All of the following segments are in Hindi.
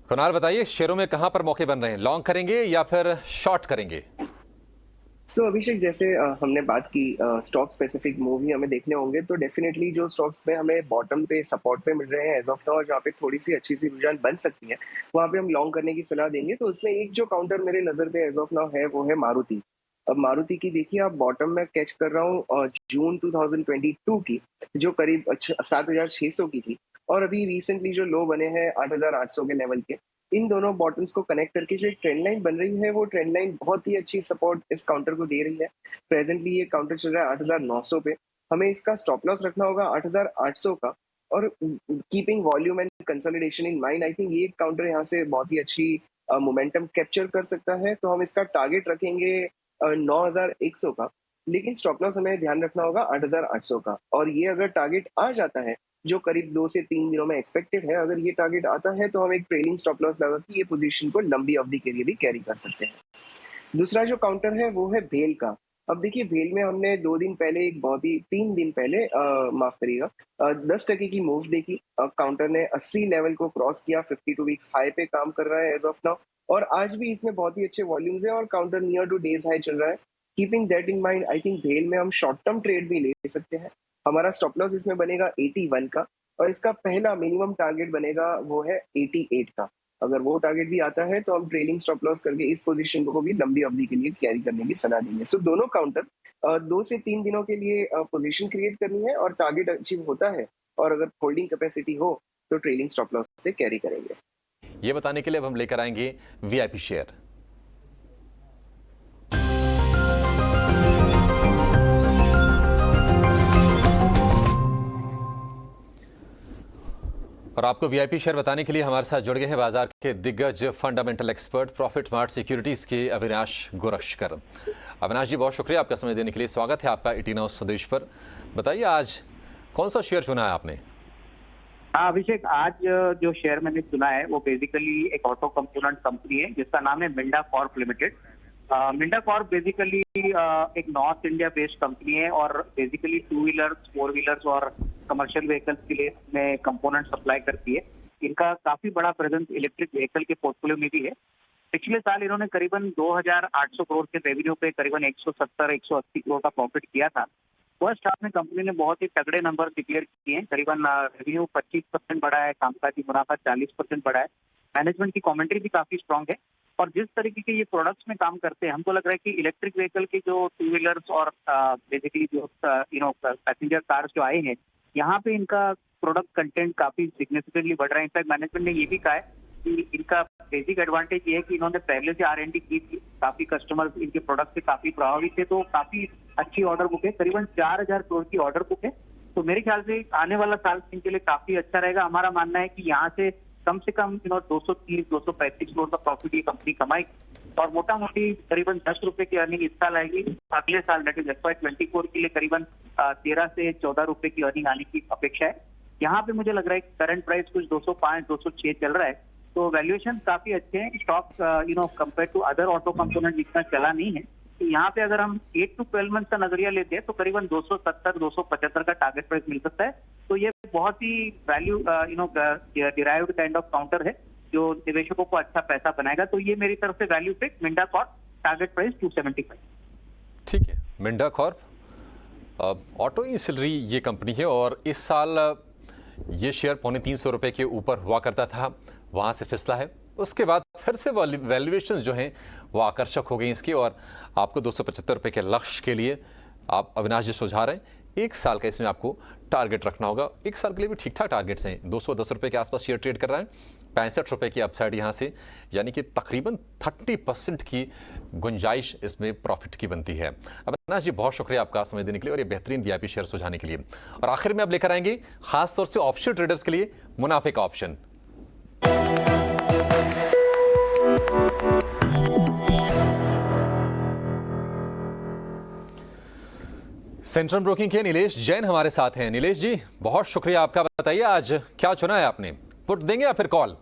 कुणाल बताइए, शेयरों में कहां पर मौके बन रहे हैं? लॉन्ग करेंगे या फिर शॉर्ट करेंगे? अभिषेक, जैसे हमने बात की, स्टॉक स्पेसिफिक मूव ही हमें देखने होंगे, तो डेफिनेटली जो स्टॉक्स पे हमें बॉटम पे सपोर्ट पे मिल रहे हैं एज ऑफ नाउ, और जहाँ पे थोड़ी सी अच्छी सी रुझान बन सकती है, वहां पे हम लॉन्ग करने की सलाह देंगे। तो उसमें एक जो काउंटर मेरे नजर पे एज ऑफ नाउ है, वो है मारुति। अब मारुति की देखिए, आप बॉटम में कैच कर रहा हूँ जून 2022 की, जो करीब 7,600 की थी, और अभी रिसेंटली जो लो बने हैं 8,800 के लेवल के, इन दोनों बॉटम्स को कनेक्ट करके जो एक ट्रेंड लाइन बन रही है, वो ट्रेंड लाइन बहुत ही अच्छी सपोर्ट इस काउंटर को दे रही है। प्रेजेंटली ये काउंटर चल रहा है 8,900 पे। हमें इसका स्टॉप लॉस रखना होगा 8,800 का। और keeping volume and consolidation in mind, I think ये काउंटर यहाँ से बहुत ही अच्छी मोमेंटम कैप्चर कर सकता है। तो हम इसका टारगेट रखेंगे 9,100 का, लेकिन स्टॉप लॉस हमें ध्यान रखना होगा 8,800 का। और ये अगर टारगेट आ जाता है, जो करीब 2 से 3 दिनों में एक्सपेक्टेड है, अगर ये टारगेट आता है, तो हम एक ट्रेलिंग स्टॉप लॉस लगा के ये पोजीशन को लंबी अवधि के लिए भी कैरी कर सकते हैं। दूसरा जो काउंटर है, वो है भेल का। अब देखिए, भेल में हमने 2 दिन पहले, एक बहुत ही 3 दिन पहले, माफ करिएगा, 10% की मूव देखी। काउंटर ने 80 लेवल को क्रॉस किया, 52 वीक्स हाई पे काम कर रहा है एज ऑफ नाउ। और आज भी इसमें बहुत ही अच्छे वॉल्यूम्स है और counter near two days high चल रहा है। Keeping that in mind, I think भेल में हम शॉर्ट टर्म ट्रेड भी ले सकते हैं। हमारा स्टॉप लॉस इसमें बनेगा 81 का, और इसका पहला मिनिमम टारगेट बनेगा वो है 88 का। अगर वो टारगेट भी आता है, तो हम ट्रेलिंग स्टॉप लॉस करके इस पोजीशन को भी लंबी अवधि के लिए कैरी करने की सलाह देंगे। सो दोनों काउंटर 2 से 3 दिनों के लिए पोजीशन क्रिएट करनी है, और टारगेट अचीव होता है और अगर होल्डिंग कैपेसिटी हो, तो ट्रेलिंग स्टॉप लॉस से कैरी करेंगे। ये बताने के लिए अब हम लेकर आएंगे वीआईपी शेयर। और आपको वीआईपी शेयर बताने के लिए हमारे साथ जुड़ गए हैं बाजार के दिग्गज fundamental expert profit mart securities के अविनाश गोरक्षकर। अविनाश जी, बहुत शुक्रिया आपका समय देने के लिए। स्वागत है आपका 18 हाउस संदेश पर। बताइए, आज कौन सा शेयर चुना है आपने? हाँ अभिषेक, आज जो शेयर मैंने चुना है वो बेसिकली एक ऑटो कंपोनेंट कंपनी है जिसका नाम है Minda Corp limited. Minda Corp basically एक नॉर्थ इंडिया बेस्ड कंपनी है और बेसिकली 2 व्हीलर्स, 4 व्हीलर्स और कमर्शियल व्हीकल्स के लिए में कंपोनेंट सप्लाई करती है। इनका काफी बड़ा प्रेजेंस इलेक्ट्रिक व्हीकल के पोर्टफोलियो में भी है। पिछले साल इन्होंने करीबन 2,800 करोड़ के रेवेन्यू पे करीबन 170-180 करोड़ का प्रॉफिट किया था। फर्स्ट हाफ में कंपनी ने बहुत ही तगड़े नंबर डिक्लेयर किए हैं। करीबन रेवेन्यू 25% बढ़ा है, कामकाजी मुनाफा 40% बढ़ा है। मैनेजमेंट की कमेंट्री भी काफी स्ट्रांग है। और जिस तरीके के ये प्रोडक्ट्स में काम करते हैं, हमको लग रहा है कि इलेक्ट्रिक व्हीकल के जो 2 व्हीलर्स और बेसिकली जो पैसेंजर कार्स जो आए हैं, यहाँ पे इनका प्रोडक्ट कंटेंट काफी सिग्निफिकेंटली बढ़ रहा है। इनफैक्ट मैनेजमेंट ने ये भी कहा है कि इनका बेसिक एडवांटेज ये है कि इन्होंने पहले से R&D की थी। काफी कस्टमर्स इनके प्रोडक्ट से काफी प्रभावित थे, तो काफी अच्छी ऑर्डर बुक है। करीबन 4,000 करोड़ की ऑर्डर बुक है। तो मेरे ख्याल से आने वाला साल इनके लिए काफी अच्छा रहेगा। हमारा मानना है कि यहाँ से कम 230-235 करोड़ का प्रॉफिट ये कंपनी कमाएगी और मोटा मोटी करीबन 10 रुपए की अर्निंग इस साल आएगी। अगले साल दैट इज FY24 के लिए करीबन 13 से 14 रुपए की अर्निंग आने की अपेक्षा है। यहाँ पे मुझे लग रहा है कि करंट प्राइस कुछ 205-206 चल रहा है, तो वैल्यूएशन काफी अच्छे हैं। Stock compare to other auto component इतना चला नहीं है। तो यहाँ पे अगर हम 8 to 12 मंथ का नजरिया लेते हैं तो करीबन 270-275 का टारगेट प्राइस मिल सकता है। तो ये बहुत ही value derived kind of counter है जो निवेशकों को अच्छा पैसा बनाएगा। तो ये मेरी तरफ से value pick Minda corp, target price 275। ठीक है, मिंडा कॉर्प ऑटो इंसिलरी ये कंपनी है और इस साल ये शेयर 250 रुपए के ऊपर हुआ करता था, वहाँ से फिसला है। उसके बाद फिर से वैल्यूएशन जो हैं वो आकर्षक हो गई इसकी, और आपको 275 रुपए के लक्ष्य के लिए आप अविनाश जी सुझा रहे हैं 1 साल का इसमें आपको टारगेट रखना होगा। 1 साल के लिए भी ठीक ठाक टारगेट्स हैं। 210 रुपए के आसपास शेयर ट्रेड कर रहा है, 65 रुपए की अपसाइड यहाँ से, यानी कि तकरीबन 30% की गुंजाइश इसमें प्रॉफिट की बनती है। अविनाश जी, बहुत शुक्रिया आपका समय देने के लिए और ये बेहतरीन वीआईपी शेयर सुझाने के लिए। और आखिर में अब लेकर आएंगे खासतौर से ऑप्शन ट्रेडर्स के लिए मुनाफे का ऑप्शन। सेंट्रम ब्रोकिंग के नीलेश जैन हमारे साथ हैं। नीलेश जी, बहुत शुक्रिया आपका। बताइए, आज क्या चुना है आपने? पुट देंगे या फिर call?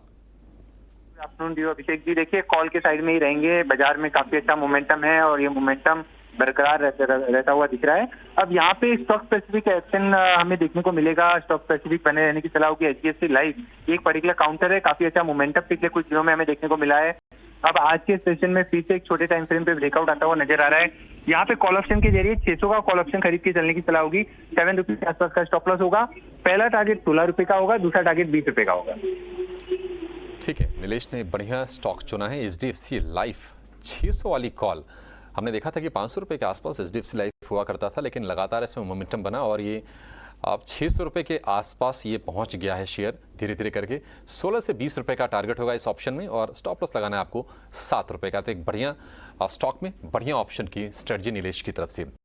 Afternoon due Abhishek ji, देखिए कॉल के साइड में ही रहेंगे। बाजार में काफी अच्छा मोमेंटम है और ये मोमेंटम बरकरार रहता हुआ दिख रहा है। अब यहाँ पे स्टॉक स्पेसिफिक एक्शन हमें देखने को मिलेगा। स्टॉक स्पेसिफिक बने रहने की सलाह होगी। HDFC लाइफ एक पर्टिकुलर काउंटर है, काफी अच्छा मोमेंटम पिछले कुछ दिनों में हमें देखने को मिला है। अब आज के सेशन में फिर से एक छोटे टाइम फ्रेम पे ब्रेकआउट आता हुआ नजर आ रहा है। यहाँ पे कॉल ऑप्शन के जरिए 600 का कॉल ऑप्शन खरीद के चलने की सलाह होगी। 7 रुपये के आसपास का स्टॉप लॉस होगा। पहला टारगेट 16 रुपये का होगा, दूसरा टारगेट 20 रुपये का होगा। ठीक है, नीलेश ने बढ़िया स्टॉक चुना है। HDFC लाइफ 600 वाली कॉल, हमने देखा था कि 500 रुपये के आसपास HDFC लाइफ हुआ करता था, लेकिन लगातार इसमें मोमेंटम बना और ये अब 600 रुपये के आसपास ये पहुंच गया है शेयर धीरे धीरे करके। 16 से 20 रुपये का टारगेट होगा इस ऑप्शन में और स्टॉप लॉस लगाना है आपको 7 रुपये का। तो एक बढ़िया स्टॉक में बढ़िया ऑप्शन की स्ट्रेटजी नीलेश की तरफ से।